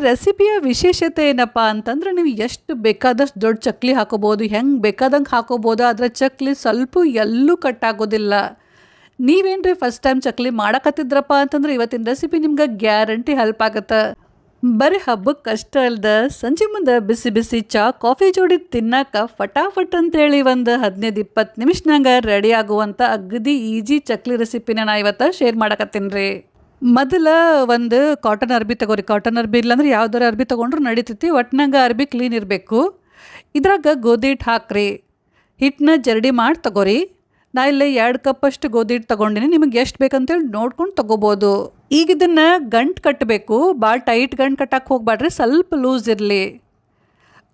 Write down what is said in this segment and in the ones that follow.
ರೆಸಿಪಿಯ ವಿಶೇಷತೆ ಏನಪ್ಪ ಅಂತಂದ್ರೆ ನೀವು ಎಷ್ಟು ಬೇಕಾದಷ್ಟು ದೊಡ್ಡ ಚಕ್ಲಿ ಹಾಕೋಬೋದು, ಹೆಂಗೆ ಬೇಕಾದಂಗೆ ಹಾಕೋಬೋದು. ಆದರೆ ಚಕ್ಲಿ ಸ್ವಲ್ಪ ಎಲ್ಲೂ ಕಟ್ಟಾಗೋದಿಲ್ಲ. ನೀವೇನ್ರಿ ಫಸ್ಟ್ ಟೈಮ್ ಚಕ್ಲಿ ಮಾಡಕತ್ತಿದ್ರಪ್ಪ ಅಂತಂದ್ರೆ ಇವತ್ತಿನ ರೆಸಿಪಿ ನಿಮ್ಗೆ ಗ್ಯಾರಂಟಿ ಹೆಲ್ಪ್ ಆಗುತ್ತೆ. ಬರೀ ಹಬ್ಬಕ್ಕಷ್ಟ ಅಲ್ದ ಸಂಜೆ ಮುಂದೆ ಬಿಸಿ ಬಿಸಿ ಚಾ ಕಾಫಿ ಜೋಡಿ ತಿನ್ನಕ ಫಟಾಫಟ್ ಅಂತೇಳಿ ಒಂದು 15-20 ನಿಮಿಷನಾಗ ರೆಡಿ ಆಗುವಂಥ ಅಗದಿ ಈಜಿ ಚಕ್ಲಿ ರೆಸಿಪಿನ ನಾ ಇವತ್ತು ಶೇರ್ ಮಾಡಕತ್ತೀನಿ ರೀ. ಮೊದಲ ಒಂದು ಕಾಟನ್ ಅರ್ಬಿ ತಗೋರಿ. ಕಾಟನ್ ಅರ್ಬಿ ಇಲ್ಲಾಂದ್ರೆ ಯಾವ್ದಾರ ಅರ್ಬಿ ತೊಗೊಂಡ್ರು ನಡೀತೈತಿ. ಒಟ್ಟಿನಾಗ ಅರ್ಬಿ ಕ್ಲೀನ್ ಇರಬೇಕು. ಇದ್ರಾಗ ಗೋಧಿ ಹಿಟ್ಟು ಹಾಕ್ರಿ. ಹಿಟ್ಟನ್ನ ಜರಡಿ ಮಾಡಿ ತಗೋರಿ. ನಾ ಇಲ್ಲಿ 2 ಕಪ್ಪಷ್ಟು ಗೋಧಿ ಹಿಟ್ಟು ತೊಗೊಂಡಿನಿ. ನಿಮಗೆ ಎಷ್ಟು ಬೇಕಂತೇಳಿ ನೋಡ್ಕೊಂಡು ತೊಗೋಬೋದು. ಈಗ ಇದನ್ನು ಗಂಟು ಕಟ್ಟಬೇಕು. ಭಾಳ ಟೈಟ್ ಗಂಟು ಕಟ್ಟಕ್ಕೆ ಹೋಗ್ಬೇಡ್ರಿ, ಸ್ವಲ್ಪ ಲೂಸ್ ಇರಲಿ.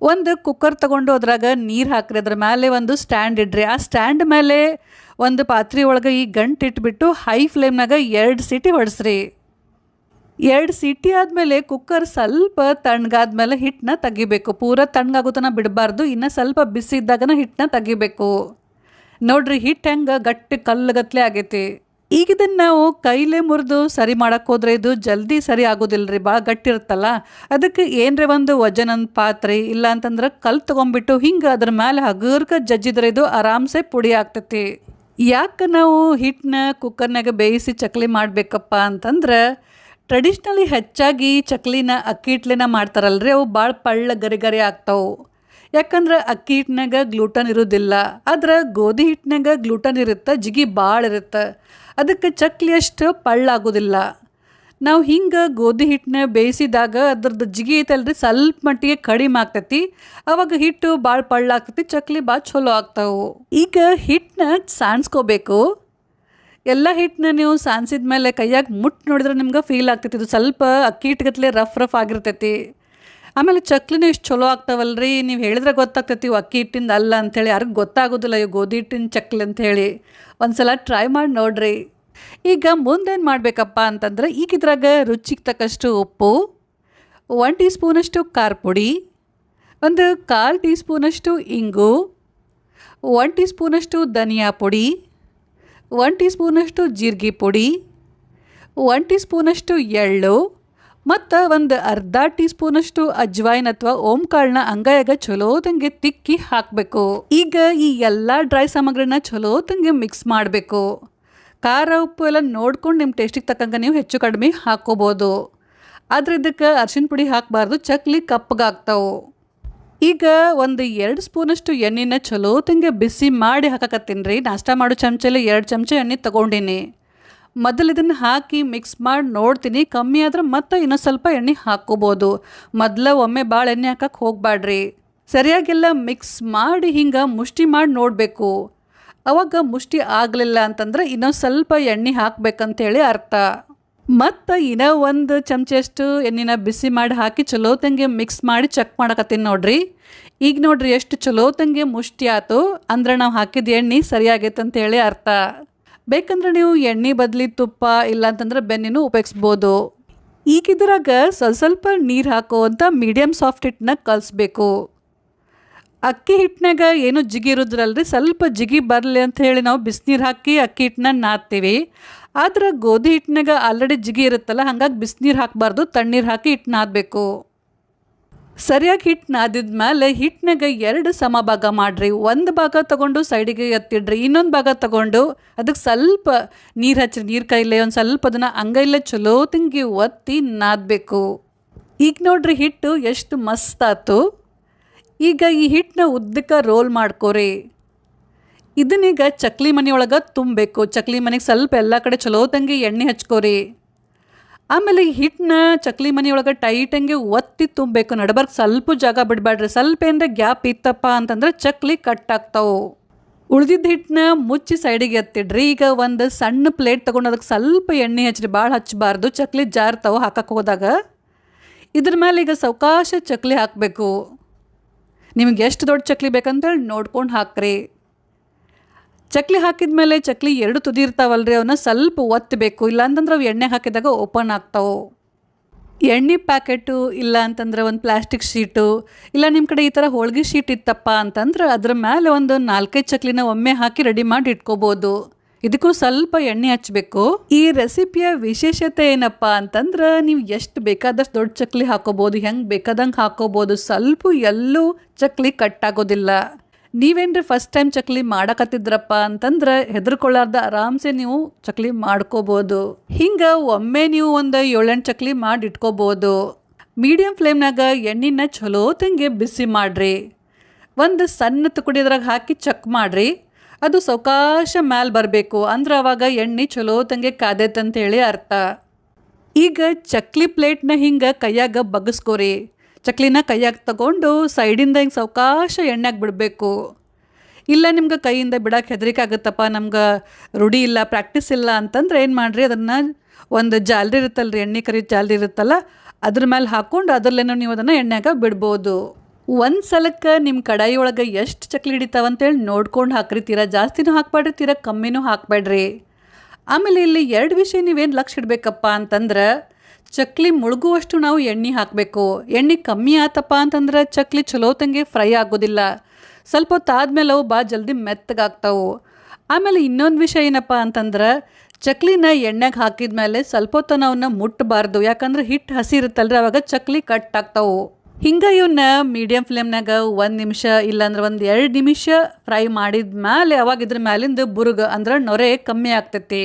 ಒಂದು ಕುಕ್ಕರ್ ತೊಗೊಂಡು ಅದ್ರಾಗ ನೀರು ಹಾಕ್ರಿ. ಅದ್ರ ಮೇಲೆ ಒಂದು ಸ್ಟ್ಯಾಂಡ್ ಇಡ್ರಿ. ಆ ಸ್ಟ್ಯಾಂಡ್ ಮೇಲೆ ಒಂದು ಪಾತ್ರೆ ಒಳಗೆ ಈ ಗಂಟು ಇಟ್ಬಿಟ್ಟು ಹೈ ಫ್ಲೇಮ್ನಾಗ 2 ಸೀಟಿ ಹೊಡೆಸ್ರಿ. 2 ಸೀಟಿ ಆದಮೇಲೆ ಕುಕ್ಕರ್ ಸ್ವಲ್ಪ ತಣ್ಣಗಾದ್ಮೇಲೆ ಹಿಟ್ಟನ್ನ ತೆಗಿಬೇಕು. ಪೂರ ತಣ್ಣಗಾಗೋತನ ಬಿಡಬಾರ್ದು. ಇನ್ನು ಸ್ವಲ್ಪ ಬಿಸಿ ಇದ್ದಾಗನ ಹಿಟ್ಟನ್ನ ತೆಗಿಬೇಕು. ನೋಡ್ರಿ ಹಿಟ್ಟು ಹೆಂಗೆ ಗಟ್ಟಿ ಕಲ್ಲುಗತ್ಲೆ ಆಗೈತಿ. ಈಗ ಇದನ್ನು ನಾವು ಕೈಲೇ ಮುರಿದು ಸರಿ ಮಾಡಕ್ಕೆ ಹೋದ್ರೆ ಇದು ಜಲ್ದಿ ಸರಿ ಆಗೋದಿಲ್ಲ ರೀ, ಭಾಳ ಗಟ್ಟಿರುತ್ತಲ್ಲ. ಅದಕ್ಕೆ ಏನರೇ ಒಂದು ವಜನಂದು ಪಾತ್ರೆ ಇಲ್ಲ ಅಂತಂದ್ರೆ ಕಲ್ಲು ತೊಗೊಂಬಿಟ್ಟು ಹಿಂಗೆ ಅದ್ರ ಮೇಲೆ ಹಗರ್ಕ ಜಜ್ಜಿದ್ರೆ ಇದು ಆರಾಮ್ಸೆ ಪುಡಿ ಆಗ್ತೈತಿ. ಯಾಕೆ ನಾವು ಹಿಟ್ಟನ್ನ ಕುಕ್ಕರ್ನಾಗ ಬೇಯಿಸಿ ಚಕ್ಲಿ ಮಾಡಬೇಕಪ್ಪ ಅಂತಂದ್ರೆ ಟ್ರೆಡಿಷ್ನಲಿ ಹೆಚ್ಚಾಗಿ ಚಕ್ಲಿನ ಅಕ್ಕಿ ಹಿಟ್ಲಿನ ಮಾಡ್ತಾರಲ್ರಿ, ಅವು ಭಾಳ ಪಳ್ಳ ಗರಿ ಆಗ್ತಾವೆ. ಯಾಕಂದ್ರೆ ಅಕ್ಕಿ ಹಿಟ್ಟಿನಾಗ ಗ್ಲೂಟನ್ ಇರೋದಿಲ್ಲ. ಆದ್ರೆ ಗೋಧಿ ಹಿಟ್ಟಿನಾಗ ಗ್ಲೂಟನ್ ಇರುತ್ತೆ, ಜಿಗಿ ಭಾಳ ಇರುತ್ತೆ. ಅದಕ್ಕೆ ಚಕ್ಲಿ ಅಷ್ಟು ಪಳ್ಳಾಗೋದಿಲ್ಲ. ನಾವು ಹಿಂಗೆ ಗೋಧಿ ಹಿಟ್ಟನ್ನ ಬೇಯಿಸಿದಾಗ ಅದ್ರದ್ದು ಜಿಗಿ ಐತಲ್ರಿ ಸ್ವಲ್ಪ ಮಟ್ಟಿಗೆ ಕಡಿಮೆ ಆಗ್ತೈತಿ. ಅವಾಗ ಹಿಟ್ಟು ಭಾಳ ಪಳ್ಳಾಗ್ತೈತಿ, ಚಕ್ಲಿ ಭಾಳ ಚಲೋ ಆಗ್ತಾವೆ. ಈಗ ಹಿಟ್ಟನ್ನ ಸಾಣಿಸ್ಕೋಬೇಕು. ಎಲ್ಲ ಹಿಟ್ಟನ್ನ ನೀವು ಸಾಣಿಸಿದ ಮೇಲೆ ಕೈಯಾಗ ಮುಟ್ಟು ನೋಡಿದ್ರೆ ನಿಮ್ಗೆ ಫೀಲ್ ಆಗ್ತೈತಿ ಇದು ಸ್ವಲ್ಪ ಅಕ್ಕಿ ಹಿಟ್ಟಗತ್ಲೆ ರಫ್ ಆಗಿರ್ತೈತಿ. ಆಮೇಲೆ ಚಕ್ಲಿನ ಇಷ್ಟು ಚಲೋ ಆಗ್ತಾವಲ್ರಿ, ನೀವು ಹೇಳಿದ್ರೆ ಗೊತ್ತಾಗ್ತೈತಿ ಇವು ಅಕ್ಕಿ ಹಿಟ್ಟಿಂದ ಅಲ್ಲ ಅಂಥೇಳಿ. ಯಾರಿಗೆ ಗೊತ್ತಾಗೋದಿಲ್ಲ ಇವು ಗೋಧಿ ಹಿಟ್ಟಿನ ಚಕ್ಲಿ ಅಂಥೇಳಿ. ಒಂದು ಸಲ ಟ್ರೈ ಮಾಡಿ ನೋಡ್ರಿ. ಈಗ ಮುಂದೇನು ಮಾಡಬೇಕಪ್ಪ ಅಂತಂದ್ರೆ ಈಗ ಇದ್ರಾಗ ರುಚಿಗೆ ತಕ್ಕಷ್ಟು ಉಪ್ಪು, 1 ಟೀ ಸ್ಪೂನಷ್ಟು ಖಾರ ಪುಡಿ, ಒಂದು 1/4 ಟೀ ಸ್ಪೂನಷ್ಟು ಇಂಗು, 1 ಟೀ ಸ್ಪೂನಷ್ಟು ಧನಿಯಾ ಪುಡಿ, 1 ಟೀ ಸ್ಪೂನಷ್ಟು ಜೀರಿಗೆ ಪುಡಿ, 1 ಟೀ ಸ್ಪೂನಷ್ಟು ಎಳ್ಳು ಮತ್ತು ಒಂದು ಅರ್ಧ ಟೀ ಸ್ಪೂನಷ್ಟು ಅಜ್ವಾಯಿನ್ ಅಥವಾ ಓಂಕಾಳನ್ನ ಅಂಗೈಯಾಗ ಚಲೋದಂಗೆ ತಿಕ್ಕಿ ಹಾಕಬೇಕು. ಈಗ ಈ ಎಲ್ಲ ಡ್ರೈ ಸಾಮಗ್ರಿನ ಚಲೋದಂಗೆ ಮಿಕ್ಸ್ ಮಾಡಬೇಕು. ಖಾರ ಉಪ್ಪು ಎಲ್ಲ ನೋಡ್ಕೊಂಡು ನಿಮ್ಮ ಟೇಸ್ಟಿಗೆ ತಕ್ಕಂಗೆ ನೀವು ಹೆಚ್ಚು ಕಡಿಮೆ ಹಾಕ್ಕೋಬೋದು. ಆದರೆ ಇದಕ್ಕೆ ಅರಿಶಿನ ಪುಡಿ ಹಾಕಬಾರ್ದು, ಚಕ್ಲಿ ಕಪ್ಪಗಾಗ್ತಾವೆ. ಈಗ ಒಂದು 2 ಸ್ಪೂನಷ್ಟು ಎಣ್ಣೆನ ಚಲೋದಂಗೆ ಬಿಸಿ ಮಾಡಿ ಹಾಕಕತ್ತೀನಿ ರೀ. ನಾಷ್ಟ ಮಾಡೋ ಚಮಚಲ್ಲಿ 2 ಚಮಚ ಎಣ್ಣೆ ತೊಗೊಂಡಿನಿ. ಮೊದಲು ಇದನ್ನು ಹಾಕಿ ಮಿಕ್ಸ್ ಮಾಡಿ ನೋಡ್ತೀನಿ. ಕಮ್ಮಿ ಆದ್ರೆ ಮತ್ತೆ ಇನ್ನೊಂದು ಸ್ವಲ್ಪ ಎಣ್ಣೆ ಹಾಕ್ಕೋಬೋದು. ಮೊದಲು ಒಮ್ಮೆ ಭಾಳ ಎಣ್ಣೆ ಹಾಕಕ್ಕೆ ಹೋಗಬೇಡ್ರಿ. ಸರಿಯಾಗೆಲ್ಲ ಮಿಕ್ಸ್ ಮಾಡಿ ಹಿಂಗೆ ಮುಷ್ಟಿ ಮಾಡಿ ನೋಡಬೇಕು. ಅವಾಗ ಮುಷ್ಟಿ ಆಗಲಿಲ್ಲ ಅಂತಂದ್ರೆ ಇನ್ನೊಂದು ಸ್ವಲ್ಪ ಎಣ್ಣೆ ಹಾಕ್ಬೇಕಂತೇಳಿ ಅರ್ಥ. ಮತ್ತು ಇನ್ನೂ 1 ಚಮಚಷ್ಟು ಎಣ್ಣೆನ ಬಿಸಿ ಮಾಡಿ ಹಾಕಿ ಚಲೋತಂಗೆ ಮಿಕ್ಸ್ ಮಾಡಿ ಚೆಕ್ ಮಾಡಕತ್ತೀನಿ ನೋಡ್ರಿ. ಈಗ ನೋಡ್ರಿ ಎಷ್ಟು ಚಲೋತಂಗೆ ಮುಷ್ಟಿ ಆಯ್ತು ಅಂದ್ರೆ ನಾವು ಹಾಕಿದ ಎಣ್ಣೆ ಸರಿಯಾಗೈತೆ ಅಂತೇಳಿ ಅರ್ಥ. ಬೇಕಂದ್ರೆ ನೀವು ಎಣ್ಣೆ ಬದಲಿ ತುಪ್ಪ ಇಲ್ಲ ಅಂತಂದ್ರೆ ಬೆಣ್ಣೆನೂ ಉಪಯೋಗಿಸ್ಬೋದು. ಈಗ ಇದ್ರಾಗ ಸ್ವಲ್ಪ ನೀರು ಹಾಕುವಂಥ ಮೀಡಿಯಮ್ ಸಾಫ್ಟ್ ಹಿಟ್ಟನ್ನ ಕಲಿಸ್ಬೇಕು. ಅಕ್ಕಿ ಹಿಟ್ಟಿನಾಗ ಏನು ಜಿಗಿ ಇರೋದ್ರಲ್ರಿ, ಸ್ವಲ್ಪ ಜಿಗಿ ಬರಲಿ ಅಂತ ಹೇಳಿ ನಾವು ಬಿಸಿನೀರು ಹಾಕಿ ಅಕ್ಕಿ ಹಿಟ್ಟನ್ನ ನಾದ್ತೀವಿ. ಆದ್ರೆ ಗೋಧಿ ಹಿಟ್ಟಿನಾಗ ಆಲ್ರೆಡಿ ಜಿಗಿ ಇರುತ್ತಲ್ಲ, ಹಾಗಾಗಿ ಬಿಸಿನೀರು ಹಾಕಬಾರ್ದು, ತಣ್ಣೀರು ಹಾಕಿ ಹಿಟ್ಟು ನಾದಬೇಕು. ಸರಿಯಾಗಿ ಹಿಟ್ಟು ನಾದಿದ್ಮೇಲೆ ಹಿಟ್ಟಿನಾಗ 2 ಸಮ ಭಾಗ ಮಾಡಿರಿ. ಒಂದು ಭಾಗ ತೊಗೊಂಡು ಸೈಡಿಗೆ ಎತ್ತಿಡ್ರಿ, ಇನ್ನೊಂದು ಭಾಗ ತೊಗೊಂಡು ಅದಕ್ಕೆ ಸ್ವಲ್ಪ ನೀರು ಹಚ್ಚಿರಿ. ನೀರು ಕೈಲೇ ಒಂದು ಸ್ವಲ್ಪ ಅದನ್ನು ಅಂಗೈಲೇ ಚಲೋ ತಿಂಗಿ ಒತ್ತಿ ನಾದಬೇಕು. ಈಗ ನೋಡ್ರಿ ಹಿಟ್ಟು ಎಷ್ಟು ಮಸ್ತ್ ಆಯ್ತು. ಈಗ ಈ ಹಿಟ್ಟನ್ನ ಉದ್ದಕ್ಕೆ ರೋಲ್ ಮಾಡ್ಕೋರಿ. ಇದನ್ನೀಗ ಚಕ್ಲಿ ಮನೆಯೊಳಗೆ ತುಂಬಬೇಕು. ಚಕ್ಲಿ ಮನೆಗೆ ಸ್ವಲ್ಪ ಎಲ್ಲ ಕಡೆ ಚಲೋ ತಂಗಿ ಎಣ್ಣೆ ಹಚ್ಕೋರಿ. ಆಮೇಲೆ ಈ ಹಿಟ್ಟನ್ನ ಚಕ್ಲಿ ಮನೆಯೊಳಗೆ ಟೈಟಂಗೆ ಒತ್ತಿ ತುಂಬಬೇಕು. ನಡಬರ್ಕ್ ಸ್ವಲ್ಪ ಜಾಗ ಬಿಡಬೇಡ್ರಿ. ಸ್ವಲ್ಪ ಏನರ ಗ್ಯಾಪ್ ಇತ್ತಪ್ಪ ಅಂತಂದ್ರೆ ಚಕ್ಲಿ ಕಟ್ ಆಗ್ತಾವೆ. ಉಳಿದಿದ್ದ ಹಿಟ್ಟನ್ನ ಮುಚ್ಚಿ ಸೈಡಿಗೆ ಎತ್ತಿಡ್ರಿ. ಈಗ ಒಂದು ಸಣ್ಣ ಪ್ಲೇಟ್ ತೊಗೊಂಡು ಅದಕ್ಕೆ ಸ್ವಲ್ಪ ಎಣ್ಣೆ ಹಚ್ಚಿರಿ, ಭಾಳ ಹಚ್ಚಬಾರ್ದು, ಚಕ್ಲಿ ಜಾರ್ತಾವೆ ಹಾಕಕ್ಕೆ ಹೋದಾಗ. ಇದ್ರ ಮೇಲೆ ಈಗ ಸಾವಕಾಶ ಚಕ್ಲಿ ಹಾಕಬೇಕು. ನಿಮಗೆ ಎಷ್ಟು ದೊಡ್ಡ ಚಕ್ಲಿ ಬೇಕಂತೇಳಿ ನೋಡ್ಕೊಂಡು ಹಾಕ್ರಿ. ಚಕ್ಲಿ ಹಾಕಿದ ಮೇಲೆ ಚಕ್ಲಿ 2 ತುದಿ ಇರ್ತಾವಲ್ರಿ, ಅವನ್ನ ಸ್ವಲ್ಪ ಒತ್ತಬೇಕು. ಇಲ್ಲಾಂತಂದ್ರೆ ಅವು ಎಣ್ಣೆ ಹಾಕಿದಾಗ ಓಪನ್ ಆಗ್ತಾವೆ. ಎಣ್ಣೆ ಪ್ಯಾಕೆಟು ಇಲ್ಲ ಅಂತಂದ್ರೆ ಒಂದು ಪ್ಲಾಸ್ಟಿಕ್ ಶೀಟು ಇಲ್ಲ ನಿಮ್ಮ ಕಡೆ ಈ ಥರ ಹೋಳಿಗೆ ಶೀಟ್ ಇತ್ತಪ್ಪ ಅಂತಂದ್ರೆ ಅದ್ರ ಮೇಲೆ ಒಂದು 4-5 ಚಕ್ಲಿನ ಒಮ್ಮೆ ಹಾಕಿ ರೆಡಿ ಮಾಡಿ ಇಟ್ಕೋಬೋದು. ಇದಕ್ಕೂ ಸ್ವಲ್ಪ ಎಣ್ಣೆ ಹಚ್ಚಬೇಕು. ಈ ರೆಸಿಪಿಯ ವಿಶೇಷತೆ ಏನಪ್ಪಾ ಅಂತಂದ್ರೆ ನೀವು ಎಷ್ಟು ಬೇಕಾದಷ್ಟು ದೊಡ್ಡ ಚಕ್ಲಿ ಹಾಕೋಬಹುದು, ಹೆಂಗೆ ಬೇಕಾದಂಗೆ ಹಾಕೋಬಹುದು, ಸ್ವಲ್ಪ ಎಲ್ಲೂ ಚಕ್ಲಿ ಕಟ್ಟಾಗೋದಿಲ್ಲ. ನೀವೇನ್ರಿ ಫಸ್ಟ್ ಟೈಮ್ ಚಕ್ಲಿ ಮಾಡಕತ್ತಿದ್ರಪ್ಪ ಅಂತಂದ್ರೆ ಹೆದರ್ಕೊಳ್ಳಾರ್ದ ಆರಾಮ್ಸೆ ನೀವು ಚಕ್ಲಿ ಮಾಡ್ಕೋಬೋದು. ಹಿಂಗೆ ಒಮ್ಮೆ ನೀವು ಒಂದು 7-8 ಚಕ್ಲಿ ಮಾಡಿ ಇಟ್ಕೋಬೋದು. ಮೀಡಿಯಂ ಫ್ಲೇಮ್ನಾಗ ಎಣ್ಣೆನ ಚಲೋ ತಂಗೆ ಬಿಸಿ ಮಾಡಿರಿ. ಒಂದು ಸಣ್ಣ ತುಕಡಿದ್ರಾಗ ಹಾಕಿ ಚೆಕ್ ಮಾಡಿರಿ. ಅದು ಸಾವಕಾಶ ಮ್ಯಾಲೆ ಬರಬೇಕು, ಅಂದ್ರೆ ಅವಾಗ ಎಣ್ಣೆ ಚಲೋ ತಂಗೆ ಕಾದೈತಂತೇಳಿ ಅರ್ಥ. ಈಗ ಚಕ್ಲಿ ಪ್ಲೇಟ್ನ ಹಿಂಗೆ ಕೈಯಾಗ ಬಗ್ಗಿಸ್ಕೋರಿ. ಚಕ್ಲಿನ ಕೈಯಾಗ ತಗೊಂಡು ಸೈಡಿಂದ ಹಿಂಗೆ ಸಾವಕಾಶ ಎಣ್ಣೆಗೆ ಬಿಡಬೇಕು. ಇಲ್ಲ ನಿಮ್ಗೆ ಕೈಯಿಂದ ಬಿಡೋಕೆ ಹೆದರಿಕೆ ಆಗುತ್ತಪ್ಪ, ನಮ್ಗೆ ರೂಢಿ ಇಲ್ಲ, ಪ್ರಾಕ್ಟೀಸ್ ಇಲ್ಲ ಅಂತಂದ್ರೆ ಏನು ಮಾಡಿರಿ, ಅದನ್ನು ಒಂದು ಜಾಲರಿ ಇರುತ್ತಲ್ಲ ರೀ, ಎಣ್ಣೆ ಕರಿ ಜಾಲರಿ ಇರುತ್ತಲ್ಲ, ಅದ್ರ ಮೇಲೆ ಹಾಕ್ಕೊಂಡು ಅದರಲ್ಲೇನೋ ನೀವು ಅದನ್ನು ಎಣ್ಣೆಗೆ ಬಿಡ್ಬೋದು. ಒಂದು ಸಲಕ್ಕೆ ನಿಮ್ಮ ಕಡಾಯಿ ಒಳಗೆ ಎಷ್ಟು ಚಕ್ಲಿ ಹಿಡಿತಾವಂತೇಳಿ ನೋಡ್ಕೊಂಡು ಹಾಕ್ರಿ. ತೀರಾ ಜಾಸ್ತಿನೂ ಹಾಕ್ಬೇಡ್ರಿ, ತೀರಾ ಕಮ್ಮಿನೂ ಹಾಕ್ಬೇಡ್ರಿ. ಆಮೇಲೆ ಇಲ್ಲಿ 2 ವಿಷಯ ನೀವೇನು ಲಕ್ಷ್ಯ ಇಡಬೇಕಪ್ಪ ಅಂತಂದ್ರೆ, ಚಕ್ಲಿ ಮುಳುಗುವಷ್ಟು ನಾವು ಎಣ್ಣೆ ಹಾಕಬೇಕು. ಎಣ್ಣೆ ಕಮ್ಮಿ ಆತಪ್ಪ ಅಂತಂದ್ರೆ ಚಕ್ಲಿ ಚಲೋ ತಂಗೆ ಫ್ರೈ ಆಗೋದಿಲ್ಲ. ಸ್ವಲ್ಪ ಹೊತ್ತಾದ್ಮೇಲೆ ಅವು ಭಾಳ ಜಲ್ದಿ ಮೆತ್ತಗಾಗ್ತಾವೆ. ಆಮೇಲೆ ಇನ್ನೊಂದು ವಿಷಯ ಏನಪ್ಪ ಅಂತಂದ್ರೆ, ಚಕ್ಲಿನ ಎಣ್ಣೆಗೆ ಹಾಕಿದ ಮೇಲೆ ಸ್ವಲ್ಪ ಹೊತ್ತು ಅವನ್ನ ಮುಟ್ಟಬಾರ್ದು. ಯಾಕಂದ್ರೆ ಹಿಟ್ಟು ಹಸಿ ಇರುತ್ತಲ್ರಿ, ಅವಾಗ ಚಕ್ಲಿ ಕಟ್ ಆಗ್ತಾವೆ. ಹಿಂಗೆ ಇವನ್ನ ಮೀಡಿಯಮ್ ಫ್ಲೇಮ್ನಾಗ 1 ನಿಮಿಷ ಇಲ್ಲಾಂದ್ರೆ 1-2 ನಿಮಿಷ ಫ್ರೈ ಮಾಡಿದ ಮೇಲೆ ಅವಾಗ ಇದ್ರ ಮ್ಯಾಲಿಂದ ಬುರುಗ ಅಂದ್ರೆ ನೊರೆ ಕಮ್ಮಿ ಆಗ್ತೈತಿ.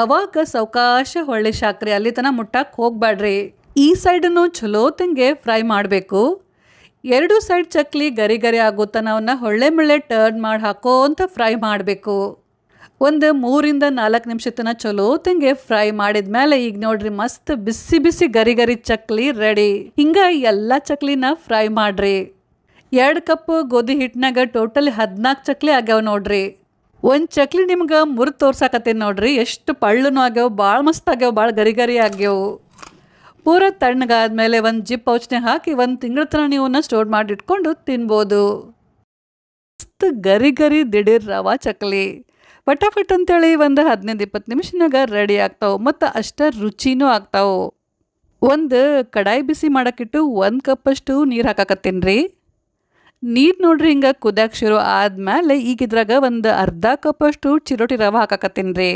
ಅವಾಗ ಸಾವಕಾಶ ಹೊಳ್ಳಿ ಶಾಕ್ರಿ, ಅಲ್ಲಿ ತನಕ ಮುಟ್ಟಕ್ಕೆ ಹೋಗ್ಬೇಡ್ರಿ. ಈ ಸೈಡನ್ನು ಚಲೋ ತಂಗೆ ಫ್ರೈ ಮಾಡಬೇಕು. 2 ಸೈಡ್ ಚಕ್ಲಿ ಗರಿ ಗರಿ ಆಗೋ ತನಕ ಅವನ್ನ ಹೊಳ್ಳೆ ಮುಳ್ಳೆ ಟರ್ನ್ ಮಾಡಿ ಹಾಕೋಂತ ಫ್ರೈ ಮಾಡಬೇಕು. ಒಂದು 3-4 ನಿಮಿಷ ತನಕ ಚಲೋ ತಂಗೆ ಫ್ರೈ ಮಾಡಿದ ಮೇಲೆ ಈಗ ನೋಡ್ರಿ ಮಸ್ತ್ ಬಿಸಿ ಬಿಸಿ ಗರಿ ಗರಿ ಚಕ್ಲಿ ರೆಡಿ. ಹಿಂಗೆ ಎಲ್ಲ ಚಕ್ಲಿನ ಫ್ರೈ ಮಾಡ್ರಿ. 2 ಕಪ್ ಗೋಧಿ ಹಿಟ್ಟಿನಾಗ ಟೋಟಲಿ 14 ಚಕ್ಲಿ ಆಗ್ಯಾವ ನೋಡ್ರಿ. ಒಂದು ಚಕ್ಲಿ ನಿಮ್ಗೆ ಮುರಿದು ತೋರ್ಸಾಕತ್ತೇನೆ ನೋಡ್ರಿ, ಎಷ್ಟು ಪಳ್ಳೂ ಆಗ್ಯಾವ, ಭಾಳ ಮಸ್ತ್ ಆಗ್ಯಾವ, ಭಾಳ ಗರಿ ಗರಿ ಆಗ್ಯಾವು. ಪೂರ ತಣ್ಣಗಾದ್ಮೇಲೆ ಒಂದು ಜಿಪ್ ಪೌಚ್ನಾಗ ಹಾಕಿ 1 ತಿಂಗಳ ತನಕ ನೀವು ಸ್ಟೋರ್ ಮಾಡಿ ಇಟ್ಕೊಂಡು ತಿನ್ಬೋದು. ಮಸ್ತ್ ಗರಿ ಗರಿ ದಿಢೀರ್ ರವಾ ಚಕ್ಲಿ ಫಟಾಫಟ್ ಅಂತೇಳಿ ಒಂದು 15-20 ನಿಮಿಷನಾಗ ರೆಡಿ ಆಗ್ತಾವೆ ಮತ್ತು ಅಷ್ಟ ರುಚಿನೂ ಆಗ್ತಾವೆ. ಒಂದು ಕಡಾಯಿ ಬಿಸಿ ಮಾಡೋಕ್ಕಿಟ್ಟು 1 ಕಪ್ಪಷ್ಟು ನೀರು ಹಾಕಾಕತ್ತೀನಿ ರೀ. ನೀರು ನೋಡ್ರಿ ಹಿಂಗೆ ಕುದಿಯಕ್ಕೆ ಶುರು ಆದಮೇಲೆ ಈಗ ಇದ್ರಾಗ ಒಂದು ಅರ್ಧ ಕಪ್ಪಷ್ಟು ಚಿರೋಟಿ ರವೆ ಹಾಕಾಕತ್ತೀನಿ ರೀ.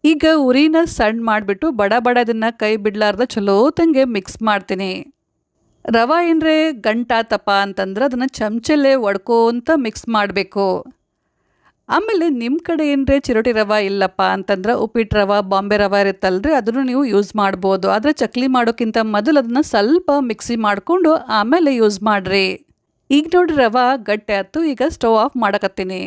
ಈಗ ಉರಿನ ಸಣ್ಣ ಮಾಡಿಬಿಟ್ಟು ಬಡ ಬಡ ಇದನ್ನು ಕೈ ಬಿಡ್ಲಾರ್ದ ಚಲೋ ತಂಗೆ ಮಿಕ್ಸ್ ಮಾಡ್ತೀನಿ. ರವೆ ಏನರೇ ಗಂಟಾತಪ್ಪ ಅಂತಂದ್ರೆ ಅದನ್ನು ಚಮಚಲ್ಲೇ ಒಡ್ಕೋಂತ ಮಿಕ್ಸ್ ಮಾಡಬೇಕು. ಆಮೇಲೆ ನಿಮ್ಮ ಕಡೆ ಏನರೇ ಚಿರೋಟಿ ರವೆ ಇಲ್ಲಪ್ಪ ಅಂತಂದ್ರೆ ಉಪ್ಪಿಟ್ಟು ರವೆ, ಬಾಂಬೆ ರವೆ ಇರುತ್ತಲ್ರಿ, ಅದನ್ನು ನೀವು ಯೂಸ್ ಮಾಡ್ಬೋದು. ಆದರೆ ಚಕ್ಲಿ ಮಾಡೋಕ್ಕಿಂತ ಮೊದಲು ಅದನ್ನು ಸ್ವಲ್ಪ ಮಿಕ್ಸಿ ಮಾಡಿಕೊಂಡು ಆಮೇಲೆ ಯೂಸ್ ಮಾಡಿರಿ. ಈಗ ನೋಡ್ರಿ ರವೆ ಗಟ್ಟಿ ಆಯ್ತು. ಈಗ ಸ್ಟವ್ ಆಫ್ ಮಾಡಕತ್ತೀನಿ.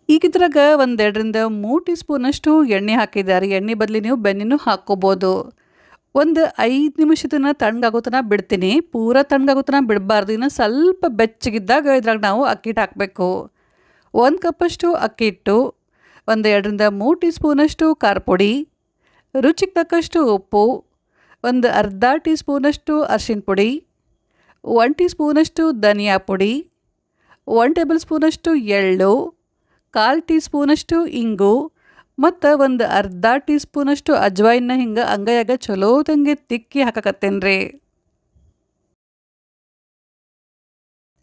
ಈಗ ಇದ್ರಾಗ 1-2-3 ಟೀ ಸ್ಪೂನಷ್ಟು ಎಣ್ಣೆ ಹಾಕಿದ್ದಾರೆ. ಎಣ್ಣೆ ಬದಲಿ ನೀವು ಬೆಣ್ಣೆನೂ ಹಾಕ್ಕೋಬೋದು. ಒಂದು 5 ನಿಮಿಷದನ್ನ ತಣ್ಣಗಾಗೋ ತನಕ ಬಿಡ್ತೀನಿ. ಪೂರ ತಣ್ಣಗಾಗೋ ತನಕ ಬಿಡಬಾರ್ದು. ಇನ್ನು ಸ್ವಲ್ಪ ಬೆಚ್ಚಗಿದ್ದಾಗ ಇದ್ರಾಗ ನಾವು ಅಕ್ಕಿ ಹಿಟ್ಟು ಹಾಕಬೇಕು. 1 ಕಪ್ಪಷ್ಟು ಅಕ್ಕಿ ಹಿಟ್ಟು, 1-2-3 ಟೀ ಸ್ಪೂನಷ್ಟು ಖಾರ ಪುಡಿ, ರುಚಿಗೆ ತಕ್ಕಷ್ಟು ಉಪ್ಪು, ಒಂದು ಅರ್ಧ ಟೀ ಸ್ಪೂನಷ್ಟು ಅರಿಶಿನ ಪುಡಿ, 1 ಟೀ ಸ್ಪೂನಷ್ಟು ಧನಿಯಾ ಪುಡಿ, 1 ಟೇಬಲ್ ಸ್ಪೂನಷ್ಟು ಎಳ್ಳು, 1/4 ಟೀ ಸ್ಪೂನಷ್ಟು ಇಂಗು ಮತ್ತು ಒಂದು ಅರ್ಧ ಟೀ ಸ್ಪೂನಷ್ಟು ಅಜ್ವಾಯಿನ ಹಿಂಗೆ ಅಂಗೈಯಾಗ ಚಲೋ ತಂಗೆ ತಿಕ್ಕಿ ಹಾಕಕತ್ತೇನೆ ರೀ.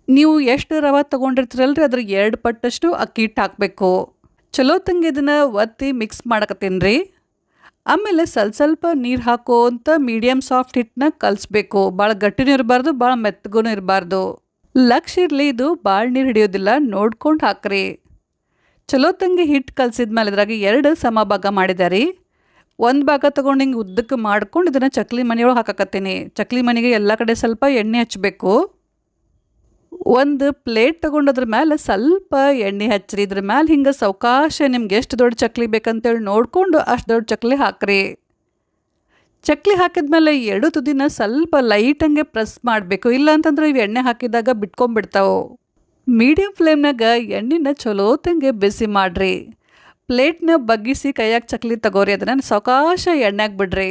ನೀವು ಎಷ್ಟು ರವೆ ತೊಗೊಂಡಿರ್ತೀರಲ್ರಿ ಅದ್ರ 2 ಪಟ್ಟಷ್ಟು ಅಕ್ಕಿ ಹಿಟ್ಟು ಹಾಕಬೇಕು. ಚಲೋ ತಂಗೆ ಇದನ್ನು ಒತ್ತಿ ಮಿಕ್ಸ್ ಮಾಡಕತ್ತೀನಿ ರೀ. ಆಮೇಲೆ ಸ್ವಲ್ಪ ನೀರು ಹಾಕೋಂತ ಮೀಡಿಯಮ್ ಸಾಫ್ಟ್ ಹಿಟ್ಟನ್ನ ಕಲಿಸ್ಬೇಕು. ಭಾಳ ಗಟ್ಟಿನೂ ಇರಬಾರ್ದು, ಭಾಳ ಮೆತ್ತಗೂ ಇರಬಾರ್ದು. ಲಕ್ಷ ಇರಲಿ, ಇದು ಭಾಳ ನೀರು ಹಿಡಿಯೋದಿಲ್ಲ, ನೋಡ್ಕೊಂಡು ಹಾಕ್ರಿ. ಚಲೋ ತಂಗೆ ಹಿಟ್ಟು ಕಲಸಿದ ಮೇಲೆ ಇದ್ರಾಗ 2 ಸಮ ಭಾಗ ಮಾಡಿದಾರೆ. 1 ಭಾಗ ತೊಗೊಂಡು ಹಿಂಗೆ ಉದ್ದಕ್ಕೆ ಮಾಡ್ಕೊಂಡು ಇದನ್ನು ಚಕ್ಲಿ ಮನೆಯೊಳಗೆ ಹಾಕಕತ್ತೀನಿ. ಚಕ್ಲಿ ಮನೆಗೆ ಎಲ್ಲ ಕಡೆ ಸ್ವಲ್ಪ ಎಣ್ಣೆ ಹಚ್ಚಬೇಕು. ಒಂದು ಪ್ಲೇಟ್ ತೊಗೊಂಡದ್ರ ಮೇಲೆ ಸ್ವಲ್ಪ ಎಣ್ಣೆ ಹಚ್ಚಿರಿ. ಇದ್ರ ಮೇಲೆ ಹಿಂಗೆ ಸಾವಕಾಶ ನಿಮ್ಗೆ ಎಷ್ಟು ದೊಡ್ಡ ಚಕ್ಲಿ ಬೇಕಂತೇಳಿ ನೋಡಿಕೊಂಡು ಅಷ್ಟು ದೊಡ್ಡ ಚಕ್ಲಿ ಹಾಕ್ರಿ. ಚಕ್ಲಿ ಹಾಕಿದ್ಮೇಲೆ 2 ತುದಿನ ಸ್ವಲ್ಪ ಲೈಟಂಗೆ ಪ್ರೆಸ್ ಮಾಡಬೇಕು. ಇಲ್ಲ ಅಂತಂದ್ರೆ ಇವು ಎಣ್ಣೆ ಹಾಕಿದಾಗ ಬಿಟ್ಕೊಂಡ್ಬಿಡ್ತಾವೆ. ಮೀಡಿಯಮ್ ಫ್ಲೇಮ್ನಾಗ ಎಣ್ಣೆನ ಚಲೋ ತಂಗೆ ಬಿಸಿ ಮಾಡಿರಿ. ಪ್ಲೇಟ್ನ ಬಗ್ಗಿಸಿ ಕೈಯಾಗ ಚಕ್ಲಿ ತಗೋರಿ. ಅದನ್ನು ಸಾವಕಾಶ ಎಣ್ಣೆಗೆ ಬಿಡ್ರಿ.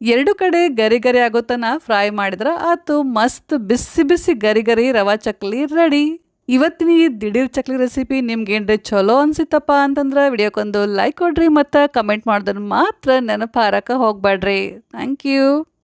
2 ಕಡೆ ಗರಿ ಗರಿ ಆಗೋ ತನಕ ಫ್ರೈ ಮಾಡಿದ್ರೆ ಆತು. ಮಸ್ತ್ ಬಿಸಿ ಬಿಸಿ ಗರಿ ಗರಿ ರವಾ ಚಕ್ಲಿ ರೆಡಿ. ಇವತ್ತಿನ ಈ ದಿಢೀರ್ ಚಕ್ಲಿ ರೆಸಿಪಿ ನಿಮ್ಗೆ ಏನ್ರಿ ಚಲೋ ಅನ್ಸಿತ್ತಪ್ಪ ಅಂತಂದ್ರೆ ವಿಡಿಯೋಕ್ಕೊಂದು ಲೈಕ್ ಕೊಡ್ರಿ ಮತ್ತು ಕಮೆಂಟ್ ಮಾಡಿದ್ರೆ ಮಾತ್ರ ನೆನಪು ಹಾರಕ್ಕೆ ಹೋಗ್ಬೇಡ್ರಿ. Thank you.